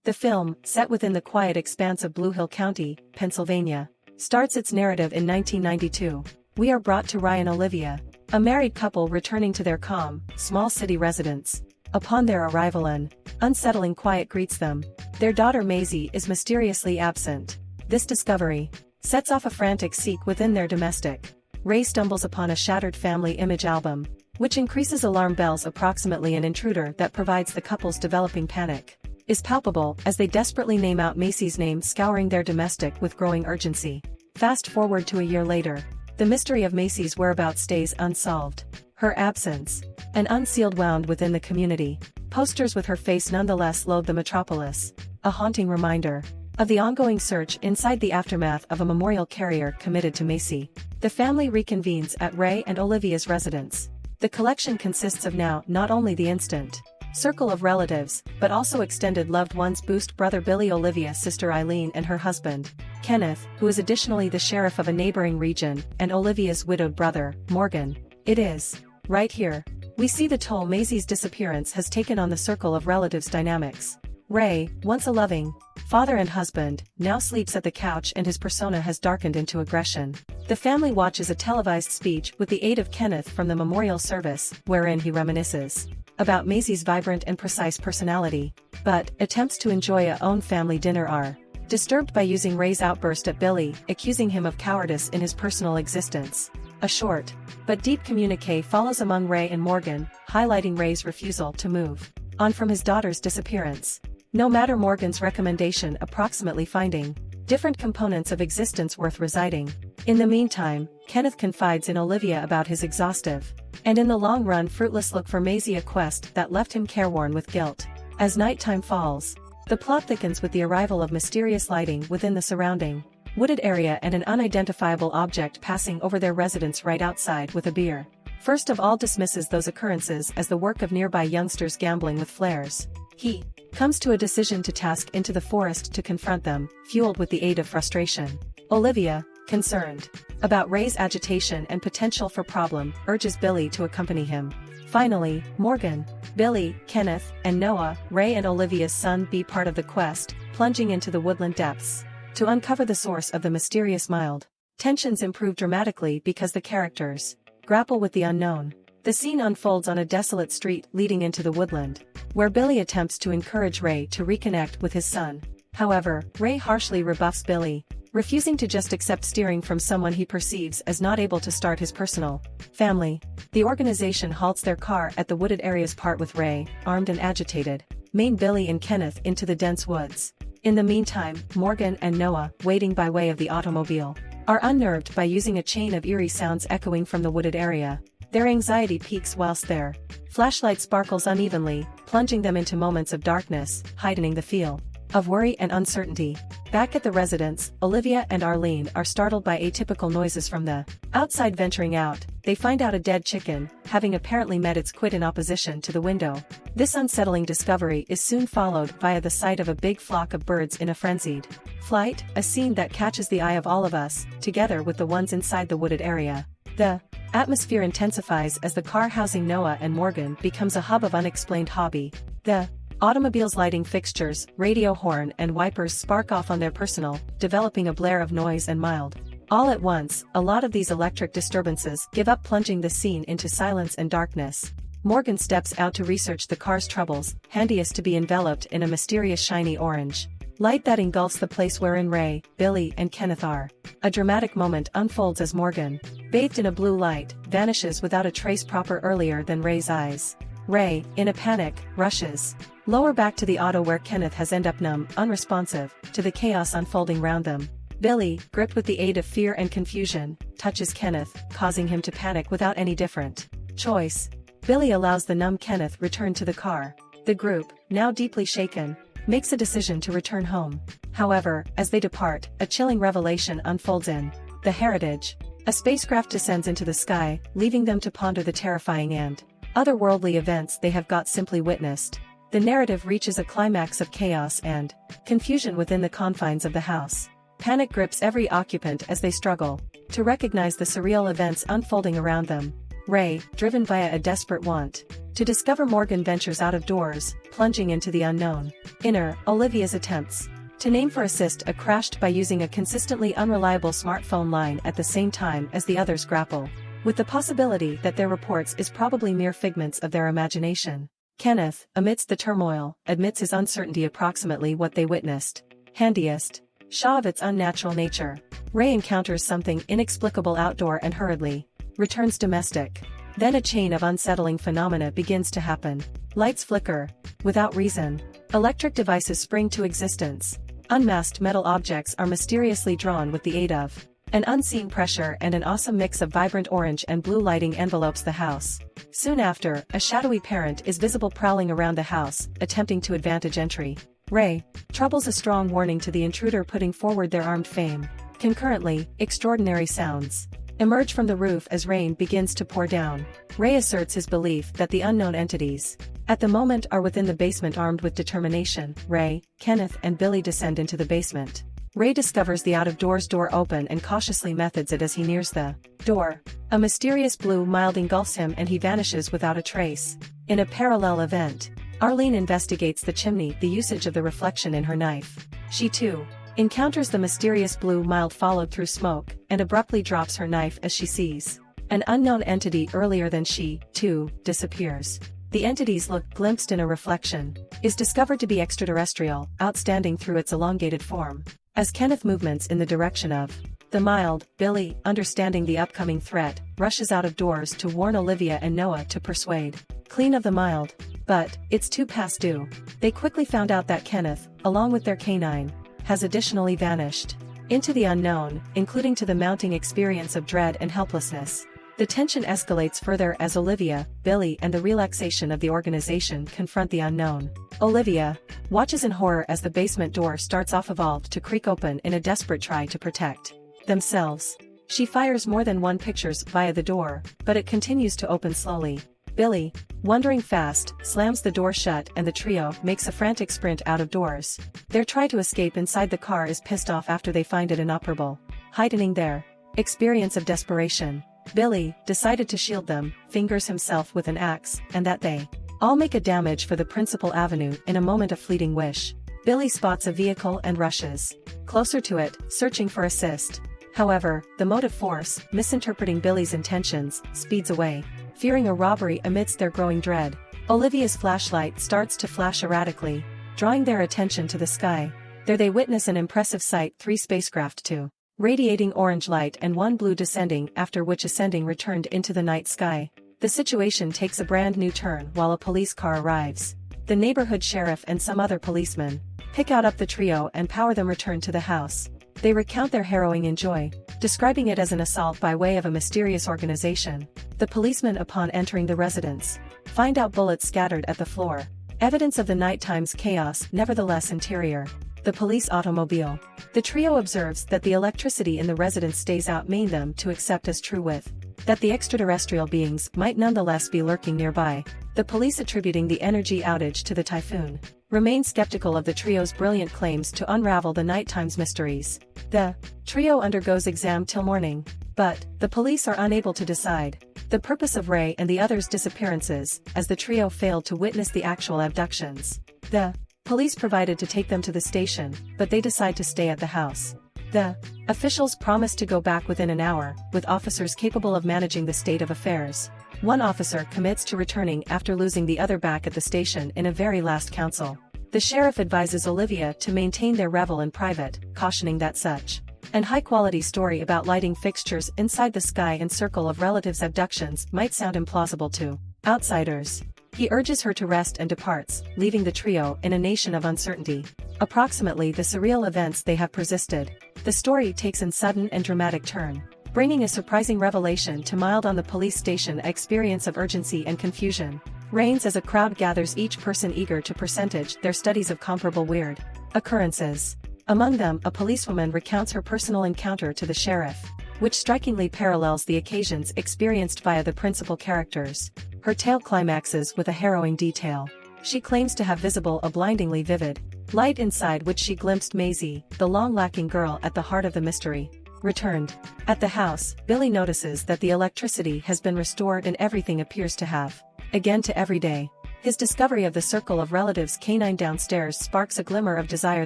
The film, set within the quiet expanse of Blue Hill County, Pennsylvania, starts its narrative in 1992. We are brought to Ray and Olivia, a married couple returning to their calm, small city residence. Upon their arrival, an unsettling quiet greets them. Their daughter Maisie is mysteriously absent. This discovery sets off a frantic seek within their domestic. Ray stumbles upon a shattered family image album, which increases alarm bells. Approximately an intruder that provides the couple's developing panic is palpable as they desperately name out Maisie's name, scouring their domestic with growing urgency. Fast forward to a year later. The mystery of Maisie's whereabouts stays unsolved. Her absence, an unsealed wound within the community. Posters with her face nonetheless load the metropolis, a haunting reminder of the ongoing search inside the aftermath of a memorial carrier committed to Maisie. The family reconvenes at Ray and Olivia's residence. The collection consists of now not only the instant circle of relatives, but also extended loved ones: Boost brother Billy, Olivia sister Eileen and her husband, Kenneth, who is additionally the sheriff of a neighboring region, and Olivia's widowed brother, Morgan. It is right here we see the toll Maisie's disappearance has taken on the circle of relatives dynamics. Ray, once a loving father and husband, now sleeps at the couch and his persona has darkened into aggression. The family watches a televised speech with the aid of Kenneth from the memorial service, wherein he reminisces about Maisie's vibrant and precise personality, but attempts to enjoy a own family dinner are disturbed by using Ray's outburst at Billy, accusing him of cowardice in his personal existence. A short but deep communique follows among Ray and Morgan, highlighting Ray's refusal to move on from his daughter's disappearance. No matter Morgan's recommendation, approximately finding different components of existence worth residing. In the meantime, Kenneth confides in Olivia about his exhaustive and in the long run fruitless look for Maisie, a quest that left him careworn with guilt. As nighttime falls, the plot thickens with the arrival of mysterious lighting within the surrounding wooded area and an unidentifiable object passing over their residence right outside with a beer. First of all dismisses those occurrences as the work of nearby youngsters gambling with flares. He comes to a decision to task into the forest to confront them, fueled with the aid of frustration. Olivia, concerned about Ray's agitation and potential for problem, urges Billy to accompany him. Finally, Morgan, Billy, Kenneth, and Noah, Ray and Olivia's son, be part of the quest, plunging into the woodland depths to uncover the source of the mysterious mild. Tensions improve dramatically because the characters grapple with the unknown. The scene unfolds on a desolate street leading into the woodland, where Billy attempts to encourage Ray to reconnect with his son. However, Ray harshly rebuffs Billy, refusing to just accept steering from someone he perceives as not able to start his personal family. The organization halts their car at the wooded areas, part with Ray, armed and agitated, main Billy and Kenneth into the dense woods. In the meantime, Morgan and Noah, waiting by way of the automobile, are unnerved by using a chain of eerie sounds echoing from the wooded area. Their anxiety peaks whilst their flashlight sparkles unevenly, plunging them into moments of darkness, heightening the feel of worry and uncertainty. Back at the residence, Olivia and Arlene are startled by atypical noises from the outside. Venturing out, they find out a dead chicken, having apparently met its quit in opposition to the window. This unsettling discovery is soon followed via the sight of a big flock of birds in a frenzied flight, a scene that catches the eye of all of us, together with the ones inside the wooded area. The atmosphere intensifies as the car housing Noah and Morgan becomes a hub of unexplained hobby. The automobile's lighting fixtures, radio horn and wipers spark off on their personal, developing a blare of noise and mild. All at once, a lot of these electric disturbances give up, plunging the scene into silence and darkness. Morgan steps out to research the car's troubles, handiest to be enveloped in a mysterious shiny orange light that engulfs the place wherein Ray, Billy and Kenneth are. A dramatic moment unfolds as Morgan, bathed in a blue light, vanishes without a trace proper earlier than Ray's eyes. Ray, in a panic, rushes lower back to the auto where Kenneth has ended up numb, unresponsive to the chaos unfolding round them. Billy, gripped with the aid of fear and confusion, touches Kenneth, causing him to panic without any different choice. Billy allows the numb Kenneth return to the car. The group, now deeply shaken, makes a decision to return home. However, as they depart, a chilling revelation unfolds in the Heritage. A spacecraft descends into the sky, leaving them to ponder the terrifying and otherworldly events they have got simply witnessed. The narrative reaches a climax of chaos and confusion within the confines of the house. Panic grips every occupant as they struggle to recognize the surreal events unfolding around them. Ray, driven by a desperate want To discover Morgan ventures out of doors, plunging into the unknown. Inner, Olivia's attempts to name for assist a crashed by using a consistently unreliable smartphone line at the same time as the others grapple with the possibility that their reports is probably mere figments of their imagination. Kenneth, amidst the turmoil, admits his uncertainty approximately what they witnessed. Handiest Shaw of its unnatural nature. Ray encounters something inexplicable outdoor and hurriedly returns domestic. Then a chain of unsettling phenomena begins to happen. Lights flicker without reason. Electric devices spring to existence. Unmasked metal objects are mysteriously drawn with the aid of an unseen pressure, and an awesome mix of vibrant orange and blue lighting envelopes the house. Soon after, a shadowy parent is visible prowling around the house, attempting to advantage entry. Ray troubles a strong warning to the intruder, putting forward their armed fame. Concurrently, extraordinary sounds emerge from the roof as rain begins to pour down. Ray asserts his belief that the unknown entities at the moment are within the basement. Armed with determination, Ray, Kenneth and Billy descend into the basement. Ray discovers the out-of-doors door open and cautiously methods it as he nears the door. A mysterious blue mild engulfs him and he vanishes without a trace. In a parallel event, Arlene investigates the chimney, the usage of the reflection in her knife. She too encounters the mysterious blue mild followed through smoke, and abruptly drops her knife as she sees an unknown entity earlier than she, too, disappears. The entity's look, glimpsed in a reflection, is discovered to be extraterrestrial, outstanding through its elongated form. As Kenneth movements in the direction of the mild, Billy, understanding the upcoming threat, rushes out of doors to warn Olivia and Noah to persuade clean of the mild. But it's too past due. They quickly found out that Kenneth, along with their canine, has additionally vanished into the unknown, including to the mounting experience of dread and helplessness. The tension escalates further as Olivia, Billy and the relaxation of the organization confront the unknown. Olivia watches in horror as the basement door starts off evolved to creak open in a desperate try to protect themselves. She fires more than one pictures via the door, but it continues to open slowly. Billy, wondering fast, slams the door shut and the trio makes a frantic sprint out of doors. Their try to escape inside the car is pissed off after they find it inoperable, heightening their experience of desperation. Billy, decided to shield them, fingers himself with an axe, and that they all make a damage for the principal avenue in a moment of fleeting wish. Billy spots a vehicle and rushes closer to it, searching for assist. However, the motive force, misinterpreting Billy's intentions, speeds away. Fearing a robbery amidst their growing dread, Olivia's flashlight starts to flash erratically, drawing their attention to the sky. There they witness an impressive sight: 3 spacecraft, 2 radiating orange light and 1 blue descending, after which ascending returned into the night sky. The situation takes a brand new turn while a police car arrives. The neighborhood sheriff and some other policemen pick out up the trio and power them return to the house. They recount their harrowing enjoy, describing it as an assault by way of a mysterious organization. The policemen, upon entering the residence, find out bullets scattered at the floor, evidence of the nighttime's chaos. Nevertheless, interior, the police automobile. The trio observes that the electricity in the residence stays out, meaning them to accept as true with that the extraterrestrial beings might nonetheless be lurking nearby. The police, attributing the energy outage to the typhoon, remain skeptical of the trio's brilliant claims to unravel the nighttime's mysteries. The trio undergoes exam till morning, but the police are unable to decide the purpose of Ray and the others' disappearances, as the trio failed to witness the actual abductions. The police provided to take them to the station, but they decide to stay at the house. The officials promise to go back within an hour, with officers capable of managing the state of affairs. One officer commits to returning after losing the other back at the station in a very last council. The sheriff advises Olivia to maintain their revel in private, cautioning that such an high-quality story about lighting fixtures inside the sky and circle of relatives' abductions might sound implausible to outsiders. He urges her to rest and departs, leaving the trio in a nation of uncertainty. Approximately the surreal events they have persisted. The story takes a sudden and dramatic turn, bringing a surprising revelation to mild on the police station. Experience of urgency and confusion reigns as a crowd gathers, each person eager to percentage their studies of comparable weird occurrences. Among them, a policewoman recounts her personal encounter to the sheriff, which strikingly parallels the occasions experienced via the principal characters. Her tale climaxes with a harrowing detail. She claims to have visible a blindingly vivid light inside which she glimpsed Maisie, the long-lacking girl at the heart of the mystery, returned. At the house, Billy notices that the electricity has been restored and everything appears to have again to every day. His discovery of the circle of relatives canine downstairs sparks a glimmer of desire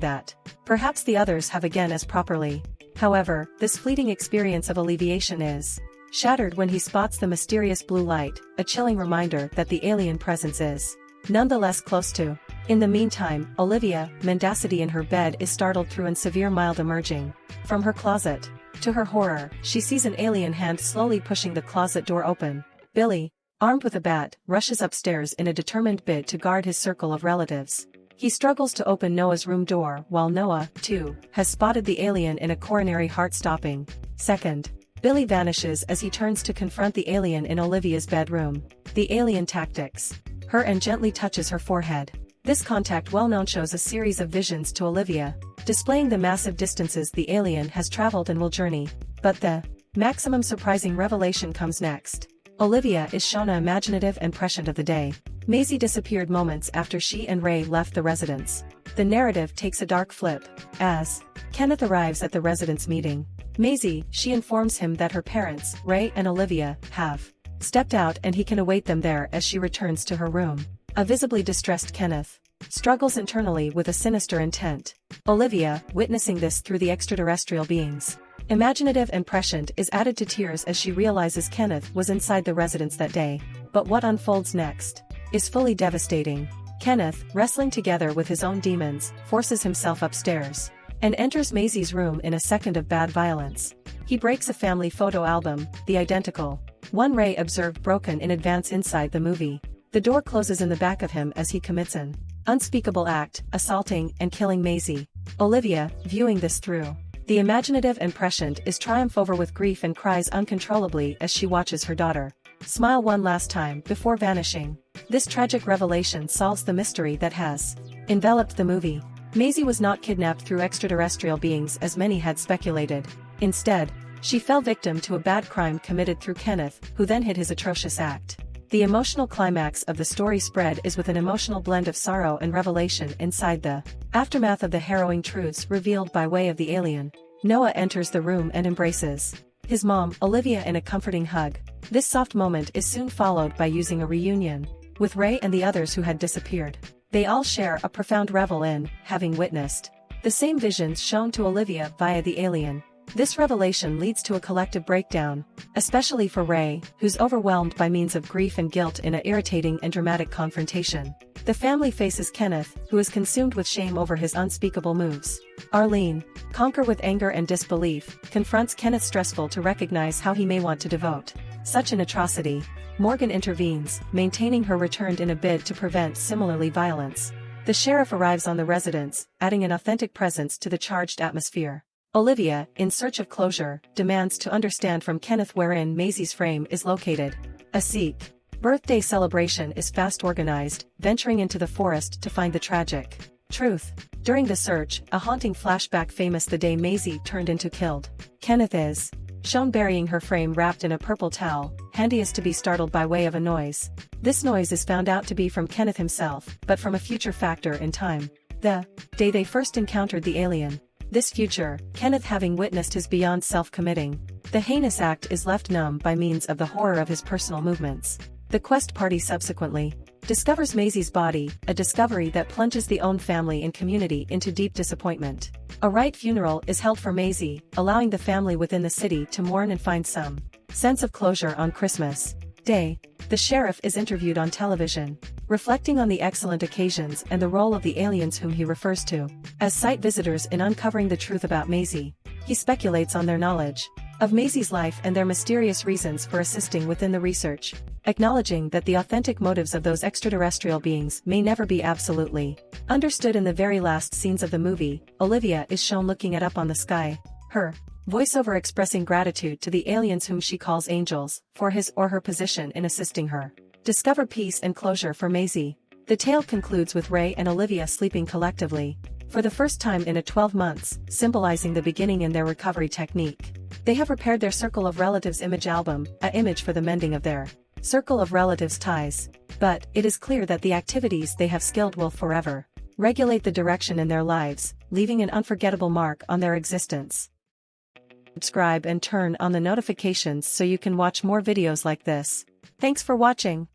that, perhaps the others have again as properly. However, this fleeting experience of alleviation is shattered when he spots the mysterious blue light, a chilling reminder that the alien presence is nonetheless close to. In the meantime, Olivia, mendacity in her bed, is startled through an severe mild emerging from her closet. To her horror, she sees an alien hand slowly pushing the closet door open. Billy, armed with a bat, rushes upstairs in a determined bid to guard his circle of relatives. He struggles to open Noah's room door while Noah, too, has spotted the alien in a coronary heart-stopping second. Billy vanishes as he turns to confront the alien in Olivia's bedroom. The alien tactics her and gently touches her forehead. This contact well known shows a series of visions to Olivia, displaying the massive distances the alien has traveled and will journey. But the maximum surprising revelation comes next. Olivia is shown an imaginative and prescient of the day. Maisie disappeared moments after she and Ray left the residence. The narrative takes a dark flip as Kenneth arrives at the residence meeting. Maisie, she informs him that her parents, Ray and Olivia, have stepped out and he can await them there as she returns to her room. A visibly distressed Kenneth struggles internally with a sinister intent. Olivia, witnessing this through the extraterrestrial beings, imaginative and prescient, is added to tears as she realizes Kenneth was inside the residence that day. But what unfolds next is fully devastating. Kenneth, wrestling together with his own demons, forces himself upstairs and enters Maisie's room in a second of bad violence. He breaks a family photo album, the identical one Ray observed broken in advance inside the movie. The door closes in the back of him as he commits an unspeakable act, assaulting and killing Maisie. Olivia, viewing this through the imaginative and prescient, is triumph over with grief and cries uncontrollably as she watches her daughter smile one last time before vanishing. This tragic revelation solves the mystery that has enveloped the movie. Maisie was not kidnapped through extraterrestrial beings as many had speculated. Instead, she fell victim to a bad crime committed through Kenneth, who then hid his atrocious act. The emotional climax of the story spread is with an emotional blend of sorrow and revelation inside the aftermath of the harrowing truths revealed by way of the alien. Noah enters the room and embraces his mom, Olivia, in a comforting hug. This soft moment is soon followed by using a reunion with Ray and the others who had disappeared. They all share a profound revel in having witnessed the same visions shown to Olivia via the alien. This revelation leads to a collective breakdown, especially for Ray, who's overwhelmed by means of grief and guilt in an irritating and dramatic confrontation. The family faces Kenneth, who is consumed with shame over his unspeakable moves. Arlene, conquered with anger and disbelief, confronts Kenneth, stressful to recognize how he may want to devote such an atrocity. Morgan intervenes, maintaining her return in a bid to prevent similarly violence. The sheriff arrives on the residence, adding an authentic presence to the charged atmosphere. Olivia, in search of closure, demands to understand from Kenneth wherein Maisie's frame is located. A Sikh birthday celebration is fast organized, venturing into the forest to find the tragic truth. During the search, a haunting flashback famous the day Maisie turned into killed Kenneth is shown burying her frame wrapped in a purple towel, handiest to be startled by way of a noise. This noise is found out to be from Kenneth himself, but from a future factor in time. The day they first encountered the alien. This future, Kenneth having witnessed his beyond self-committing the heinous act, is left numb by means of the horror of his personal movements. The quest party subsequently discovers Maisie's body, a discovery that plunges the own family and community into deep disappointment. A rite funeral is held for Maisie, allowing the family within the city to mourn and find some sense of closure on Christmas Day. The sheriff is interviewed on television, reflecting on the excellent occasions and the role of the aliens whom he refers to as site visitors in uncovering the truth about Maisie. He speculates on their knowledge of Maisie's life and their mysterious reasons for assisting within the research, acknowledging that the authentic motives of those extraterrestrial beings may never be absolutely understood. In the very last scenes of the movie, Olivia is shown looking up on the sky, her voiceover expressing gratitude to the aliens whom she calls angels, for his or her position in assisting her discover peace and closure for Maisie. The tale concludes with Ray and Olivia sleeping collectively for the first time in 12 months, symbolizing the beginning in their recovery technique. They have repaired their Circle of Relatives image album, an image for the mending of their Circle of Relatives ties. But it is clear that the activities they have skilled will forever regulate the direction in their lives, leaving an unforgettable mark on their existence. Subscribe and turn on the notifications so you can watch more videos like this. Thanks for watching.